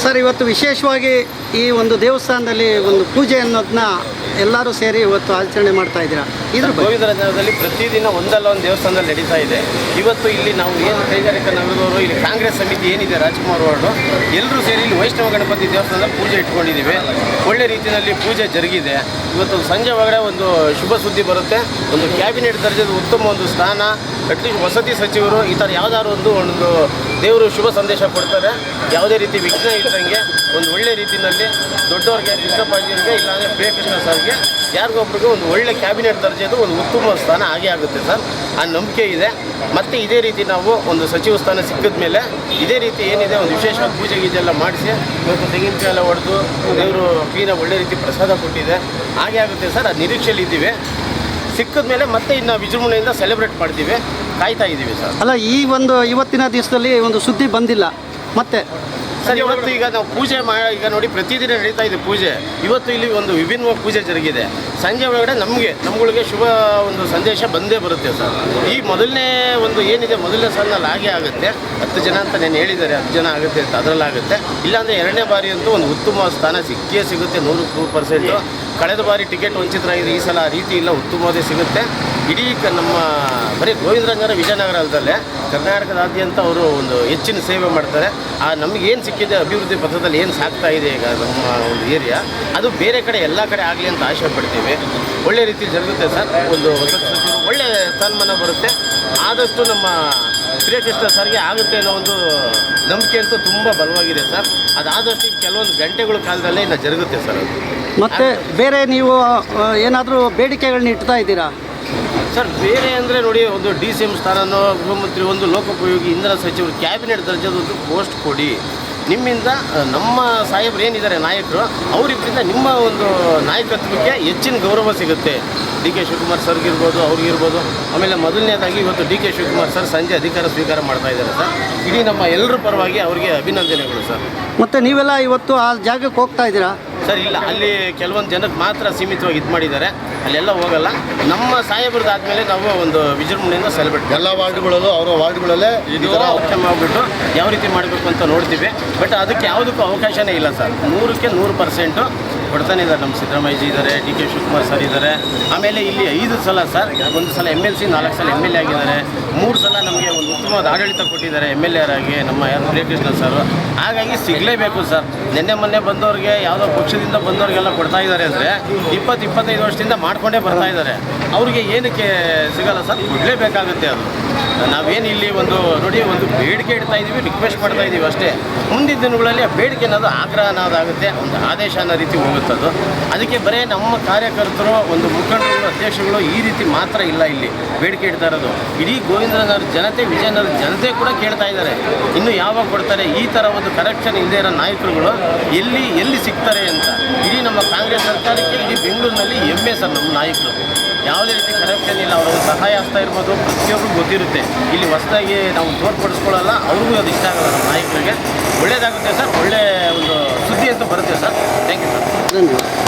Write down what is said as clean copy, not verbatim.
Sir, ಇವತ್ತು ವಿಶೇಷವಾಗಿ ಈ ಒಂದು ದೇವಸ್ಥಾನದಲ್ಲಿ ಒಂದು ಪೂಜೆ ಅನ್ನೋದನ್ನ ಎಲ್ಲರೂ ಸೇರಿ ಇವತ್ತು ಆಚರಣೆ ಮಾಡ್ತಾ ಇದ್ದೀರಾ. ಇದ್ರ ಗೋವಿಂದರಾಜನಗರದಲ್ಲಿ ಪ್ರತಿದಿನ ಒಂದಲ್ಲ ಒಂದು ದೇವಸ್ಥಾನದಲ್ಲಿ ನಡೀತಾ ಇದೆ. ಇವತ್ತು ಇಲ್ಲಿ ನಾವು ಏನು ಕೈಗಾರಿಕಾ ನಗರದವರು ಇಲ್ಲಿ ಕಾಂಗ್ರೆಸ್ ಸಮಿತಿ ಏನಿದೆ ರಾಜ್ಕುಮಾರ್ ವಾರ್ಡು ಎಲ್ಲರೂ ಸೇರಿ ಇಲ್ಲಿ ವೈಷ್ಣವ ಗಣಪತಿ ದೇವಸ್ಥಾನದಲ್ಲಿ ಪೂಜೆ ಇಟ್ಕೊಂಡಿದ್ದೀವಿ. ಒಳ್ಳೆ ರೀತಿಯಲ್ಲಿ ಪೂಜೆ ಜರುಗಿದೆ. ಇವತ್ತು ಸಂಜೆ ಒಳಗಡೆ ಒಂದು ಶುಭ ಸುದ್ದಿ ಬರುತ್ತೆ. ಒಂದು ಕ್ಯಾಬಿನೆಟ್ ದರ್ಜೆದ ಉತ್ತಮ ಒಂದು ಸ್ಥಾನ, ಅಟ್ಲೀಸ್ಟ್ ವಸತಿ ಸಚಿವರು ಈ ಥರ ಯಾವುದಾದ್ರು ಒಂದು ದೇವರು ಶುಭ ಸಂದೇಶ ಕೊಡ್ತಾರೆ. ಯಾವುದೇ ರೀತಿ ವಿಘ್ನ ಇದ್ದಂಗೆ ಒಂದು ಒಳ್ಳೆ ರೀತಿಯಲ್ಲಿ ದೊಡ್ಡವ್ರಿಗೆ, ಕೃಷ್ಣಪ್ಪಾಜಿಯವರಿಗೆ ಇಲ್ಲಾಂದರೆ ಪ್ರಿಯಕೃಷ್ಣ ಸರ್ಗೆ ಯಾರಿಗೊಬ್ರಿಗೂ ಒಂದು ಒಳ್ಳೆ ಕ್ಯಾಬಿನೆಟ್ ದರ್ಜೆದು ಒಂದು ಉತ್ತಮ ಸ್ಥಾನ ಆಗೇ ಆಗುತ್ತೆ ಸರ್. ಆ ನಂಬಿಕೆ ಇದೆ. ಮತ್ತು ಇದೇ ರೀತಿ ನಾವು ಒಂದು ಸಚಿವ ಸ್ಥಾನ ಸಿಕ್ಕಿದ ಮೇಲೆ ಇದೇ ರೀತಿ ಏನಿದೆ ಒಂದು ವಿಶೇಷವಾದ ಪೂಜೆ ಗೀಜೆಲ್ಲ ಮಾಡಿಸಿ ಇವತ್ತು ತೆಂಗಿನಕಾಯಿ ಎಲ್ಲ ಹೊಡೆದು ದೇವರು ಕ್ಲೀನಾಗಿ ಒಳ್ಳೆ ರೀತಿ ಪ್ರಸಾದ ಕೊಟ್ಟಿದೆ. ಹಾಗೆ ಆಗುತ್ತೆ ಸರ್. ಅದು ನಿರೀಕ್ಷೆಯಲ್ಲಿ ಇದ್ದೀವಿ. ಸಿಕ್ಕಿದ ಮೇಲೆ ಮತ್ತೆ ಇನ್ನು ವಿಜೃಂಭಣೆಯಿಂದ ಸೆಲೆಬ್ರೇಟ್ ಮಾಡ್ತೀವಿ. ಕಾಯ್ತಾ ಇದ್ದೀವಿ ಸರ್. ಅಲ್ಲ, ಈ ಒಂದು ಇವತ್ತಿನ ದಿವಸದಲ್ಲಿ ಒಂದು ಸುದ್ದಿ ಬಂದಿಲ್ಲ ಮತ್ತೆ ಸರ್. ಇವತ್ತು ಈಗ ನಾವು ಪೂಜೆ ಈಗ ನೋಡಿ ಪ್ರತಿದಿನ ನಡೀತಾ ಇದೆ ಪೂಜೆ. ಇವತ್ತು ಇಲ್ಲಿ ಒಂದು ವಿಭಿನ್ನ ಪೂಜೆ ಜರುಗಿದೆ. ಸಂಜೆ ಒಳಗಡೆ ನಮ್ಗಳಿಗೆ ಶುಭ ಒಂದು ಸಂದೇಶ ಬಂದೇ ಬರುತ್ತೆ ಸರ್. ಈ ಮೊದಲನೇ ಒಂದು ಏನಿದೆ ಮೊದಲನೇ ಸಾಲಿನಲ್ಲಿ ಹಾಗೆ ಆಗುತ್ತೆ. 10 ಜನ ಅಂತ ನಾನು ಹೇಳಿದ್ದಾರೆ, 10 ಜನ ಆಗುತ್ತೆ ಅಂತ ಅದರಲ್ಲಾಗುತ್ತೆ. ಇಲ್ಲಾಂದರೆ ಎರಡನೇ ಬಾರಿ ಅಂತೂ ಒಂದು ಉತ್ತಮ ಸ್ಥಾನ ಸಿಗುತ್ತೆ 100%. ಕಳೆದ ಬಾರಿ ಟಿಕೆಟ್ ವಂಚಿತರಾಗಿದೆ. ಈ ಸಲ ಆ ರೀತಿ ಇಲ್ಲ, ಉತ್ತಮವಾದೇ ಸಿಗುತ್ತೆ. ಇಡೀ ನಮ್ಮ ಬರೀ ಗೋವಿಂದರಾಜನಗರ ವಿಜಯನಗರ ಅಲ್ಲದಲ್ಲೇ ಕರ್ನಾಟಕದಾದ್ಯಂತ ಅವರು ಒಂದು ಹೆಚ್ಚಿನ ಸೇವೆ ಮಾಡ್ತಾರೆ. ನಮಗೇನು ಸಿಕ್ಕಿದೆ ಅಭಿವೃದ್ಧಿ ಪಥದಲ್ಲಿ ಏನು ಸಾಗ್ತಾ ಇದೆ ಈಗ ನಮ್ಮ ಒಂದು ಏರಿಯಾ, ಅದು ಬೇರೆ ಕಡೆ ಎಲ್ಲ ಕಡೆ ಆಗಲಿ ಅಂತ ಆಶೆ ಪಡ್ತೀವಿ. ಒಳ್ಳೆ ರೀತಿ ಜರುಗುತ್ತೆ ಸರ್. ಒಂದು ವಸತಿ ಸಚಿವರು ಒಳ್ಳೆ ಸ್ಥಾನಮಾನ ಬರುತ್ತೆ. ಆದಷ್ಟು ನಮ್ಮ ಪ್ರಿಯಕೃಷ್ಣ ಸರ್ಗೆ ಆಗುತ್ತೆ ಅನ್ನೋ ಒಂದು ನಂಬಿಕೆ ಅಂತೂ ತುಂಬ ಬಲವಾಗಿದೆ ಸರ್. ಅದಾದಷ್ಟು ಕೆಲವೊಂದು ಗಂಟೆಗಳ ಕಾಲದಲ್ಲೇ ಇನ್ನು ಜರುಗುತ್ತೆ ಸರ್. ಅದು ಮತ್ತೆ ಬೇರೆ ನೀವು ಏನಾದರೂ ಬೇಡಿಕೆಗಳನ್ನ ಇಡ್ತಾ ಇದ್ದೀರಾ ಸರ್? ಬೇರೆ ಅಂದರೆ ನೋಡಿ, ಒಂದು DCM ಸ್ಥಾನನೋ, ಗೃಹ ಮಂತ್ರಿ, ಒಂದು ಲೋಕೋಪಯೋಗಿ ಇಂಧನ ಸಚಿವರು, ಕ್ಯಾಬಿನೆಟ್ ದರ್ಜೆದೊಂದು ಪೋಸ್ಟ್ ಕೊಡಿ. ನಿಮ್ಮಿಂದ ನಮ್ಮ ಸಾಹೇಬ್ರು ಏನಿದ್ದಾರೆ ನಾಯಕರು, ಅವರಿಬ್ಬರಿಂದ ನಿಮ್ಮ ಒಂದು ನಾಯಕತ್ವಕ್ಕೆ ಹೆಚ್ಚಿನ ಗೌರವ ಸಿಗುತ್ತೆ. DK ಶಿವಕುಮಾರ್ ಸರ್ಗಿರ್ಬೋದು, ಅವ್ರಿಗಿರ್ಬೋದು. ಆಮೇಲೆ ಮೊದಲನೇದಾಗಿ ಇವತ್ತು DK ಶಿವಕುಮಾರ್ ಸರ್ ಸಂಜೆ ಅಧಿಕಾರ ಸ್ವೀಕಾರ ಮಾಡ್ತಾ ಇದ್ದಾರೆ ಸರ್. ಇಡೀ ನಮ್ಮ ಎಲ್ಲರ ಪರವಾಗಿ ಅವರಿಗೆ ಅಭಿನಂದನೆಗಳು ಸರ್. ಮತ್ತು ನೀವೆಲ್ಲ ಇವತ್ತು ಆ ಜಾಗಕ್ಕೆ ಹೋಗ್ತಾ ಇದ್ದೀರಾ ಸರ್? ಇಲ್ಲ, ಅಲ್ಲಿ ಕೆಲವೊಂದು ಜನಕ್ಕೆ ಮಾತ್ರ ಸೀಮಿತವಾಗಿ ಇದು ಮಾಡಿದ್ದಾರೆ. ಅಲ್ಲೆಲ್ಲ ಹೋಗಲ್ಲ. ನಮ್ಮ ಸಾಹೇಬ್ರದ್ದಾದ್ಮೇಲೆ ನಾವು ಒಂದು ವಿಜೃಂಭಣೆಯಿಂದ ಸೆಲೆಬ್ರೇಟ್ ಎಲ್ಲ ವಾರ್ಡ್ಗಳಲ್ಲೂ ಅವರ ವಾರ್ಡ್ಗಳಲ್ಲೇ ಇದು ಉತ್ತಮ ಆಗಿಬಿಟ್ಟು ಯಾವ ರೀತಿ ಮಾಡಬೇಕು ಅಂತ ನೋಡ್ತೀವಿ. ಬಟ್ ಅದಕ್ಕೆ ಯಾವುದಕ್ಕೂ ಅವಕಾಶನೇ ಇಲ್ಲ ಸರ್. 100ಕ್ಕೆ 100% ಕೊಡ್ತಾನೆ ಇದ್ದಾರೆ. ನಮ್ಮ ಸಿದ್ದರಾಮಯ್ಯಜಿ ಇದ್ದಾರೆ, DK ಶಿವಕುಮಾರ್ ಸರ್ ಇದ್ದಾರೆ. ಆಮೇಲೆ ಇಲ್ಲಿ 5 ಸಲ ಸರ್, ಒಂದು ಸಲ MLC, 4 ಸಲ MLA ಆಗಿದ್ದಾರೆ. 3 ಸಲ ನಮಗೆ ಒಂದು ಉತ್ತಮವಾದ ಆಡಳಿತ ಕೊಟ್ಟಿದ್ದಾರೆ MLA ಆಗಿ ನಮ್ಮ ಪ್ರಿಯಕೃಷ್ಣ ಸರ್. ಹಾಗಾಗಿ ಸಿಗಲೇಬೇಕು ಸರ್. ಮೊನ್ನೆ ಬಂದವ್ರಿಗೆ, ಯಾವುದೋ ಪಕ್ಷದಿಂದ ಬಂದವ್ರಿಗೆಲ್ಲ ಕೊಡ್ತಾ ಇದ್ದಾರೆ ಅಂದರೆ 20-25 ವರ್ಷದಿಂದ ಮಾಡ್ಕೊಂಡೇ ಬರ್ತಾ ಇದ್ದಾರೆ. ಅವ್ರಿಗೆ ಏನಕ್ಕೆ ಸಿಗಲ್ಲ ಸರ್? ಕೊಡಲೇಬೇಕಾಗುತ್ತೆ. ಅದು ನಾವೇನು ಇಲ್ಲಿ ಒಂದು ನೋಡಿ ಒಂದು ಬೇಡಿಕೆ ಇಡ್ತಾ ಇದ್ದೀವಿ, ರಿಕ್ವೆಸ್ಟ್ ಮಾಡ್ತಾ ಇದ್ದೀವಿ ಅಷ್ಟೇ. ಮುಂದಿನ ದಿನಗಳಲ್ಲಿ ಆ ಬೇಡಿಕೆ ಅನ್ನೋದು ಆಗ್ರಹ ಅನ್ನೋದಾಗುತ್ತೆ, ಒಂದು ಆದೇಶ ಅನ್ನೋ ರೀತಿ ಹೋಗುತ್ತದು. ಅದಕ್ಕೆ ಬರೀ ನಮ್ಮ ಕಾರ್ಯಕರ್ತರು, ಒಂದು ಮುಖಂಡರುಗಳು, ಅಧ್ಯಕ್ಷಗಳು ಈ ರೀತಿ ಮಾತ್ರ ಇಲ್ಲ ಇಲ್ಲಿ ಬೇಡಿಕೆ ಇಡ್ತಾ ಇರೋದು. ಇಡೀ ಗೋವಿಂದನಗರ ಜನತೆ, ವಿಜಯನಗರ ಜನತೆ ಕೂಡ ಕೇಳ್ತಾ ಇದ್ದಾರೆ, ಇನ್ನು ಯಾವಾಗ ಕೊಡ್ತಾರೆ. ಈ ಥರ ಒಂದು ಕರಪ್ಷನ್ ಇಲ್ಲದೆ ಇರೋ ನಾಯಕರುಗಳು ಎಲ್ಲಿ ಸಿಗ್ತಾರೆ ಅಂತ. ಇಡೀ ನಮ್ಮ ಕಾಂಗ್ರೆಸ್ ಸರ್ಕಾರಕ್ಕೆ ಇಡೀ ಬೆಂಗಳೂರಿನಲ್ಲಿ ಹೆಮ್ಮೆ ಸರ್. ನಮ್ಮ ನಾಯಕರು ಯಾವುದೇ ರೀತಿ ಕರಪ್ಷನ್ ಇಲ್ಲ. ಅವರ ಒಂದು ಸಹಾಯ ಆಗ್ತಾ ಇರ್ಬೋದು, ಪ್ರತಿಯೊಬ್ಬರಿಗೂ ಗೊತ್ತಿರುತ್ತೆ. ಇಲ್ಲಿ ಹೊಸದಾಗಿ ನಾವು ತೋರ್ಪಡಿಸ್ಕೊಳ್ಳಲ್ಲ, ಅವ್ರಿಗೂ ಅದು ಇಷ್ಟ ಆಗಲ್ಲ. ನಮ್ಮ ನಾಯಕರಿಗೆ ಒಳ್ಳೆಯದಾಗುತ್ತೆ ಸರ್. ಒಳ್ಳೆಯ ಒಂದು ಸುದ್ದಿ ಅಂತ ಬರುತ್ತೆ ಸರ್. Thank you sir. ಧನ್ಯವಾದ.